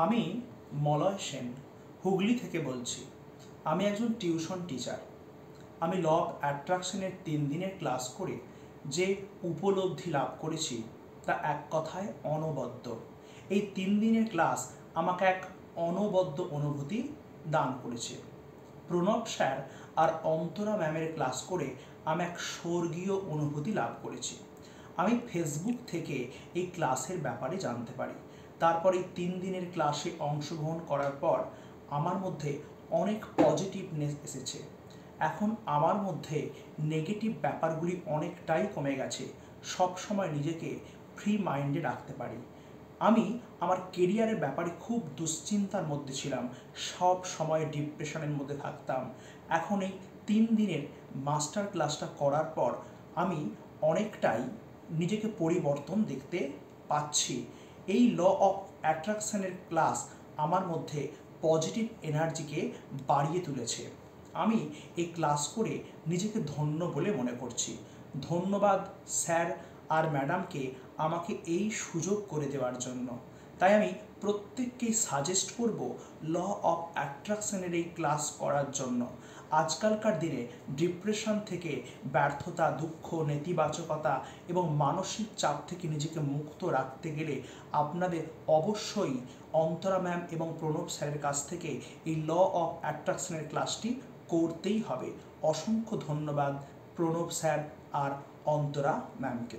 আমি মলয় সেন হুগলি থেকে বলছি। আমি একজন টিউশন টিচার। আমি ল অফ অ্যাট্রাকশনের 3 দিনের ক্লাস করে যে উপলব্ধি লাভ করেছি তা এক কথায় অনবদ্য। এই 3 দিনের ক্লাস আমাকে এক অনবদ্য অনুভূতি দান করেছে। প্রণব স্যার আর অন্তরা ম্যামের ক্লাস করে আমি এক স্বর্গীয় অনুভূতি লাভ করেছি। আমি ফেসবুক থেকে এই ক্লাসের ব্যাপারে জানতে পারি। তারপর এই 3 দিনের ক্লাসে অংশগ্রহণ করার পর আমার মধ্যে অনেক পজিটিভনেস এসেছে। এখন আমার মধ্যে নেগেটিভ ব্যাপারগুলি অনেকটাই কমে গেছে। সব সময় নিজেকে ফ্রি মাইন্ডে রাখতে পারি। আমি আমার কেরিয়ারের ব্যাপারে খুব দুশ্চিন্তার মধ্যে ছিলাম, সব সময় ডিপ্রেশনের মধ্যে থাকতাম। এখন এই 3 দিনের মাস্টার ক্লাসটা করার পর আমি অনেকটাই নিজেকে পরিবর্তন দেখতে পাচ্ছি। এই ল অফ অ্যাট্রাকশনের ক্লাস আমার মধ্যে পজিটিভ এনার্জিকে বাড়িয়ে তুলেছে। আমি এই ক্লাস করে নিজেকে ধন্য বলে মনে করছি। ধন্যবাদ স্যার আর ম্যাডামকে আমাকে এই সুযোগ করে দেওয়ার জন্য। তাই আমি প্রত্যেককেই সাজেস্ট করব ল অফ অ্যাট্রাকশনের এই ক্লাস করার জন্য। আজকালকার দিনে ডিপ্রেশন থেকে, ব্যর্থতা, দুঃখ, নেতিবাচকতা এবং মানসিক চাপ থেকে নিজেকে মুক্ত রাখতে গেলে আপনাদের অবশ্যই অন্তরা ম্যাম এবং প্রণব স্যারের কাছ থেকে এই ল অফ অ্যাট্রাকশনের ক্লাসটি করতেই হবে। অসংখ্য ধন্যবাদ প্রণব স্যার আর অন্তরা ম্যামকে।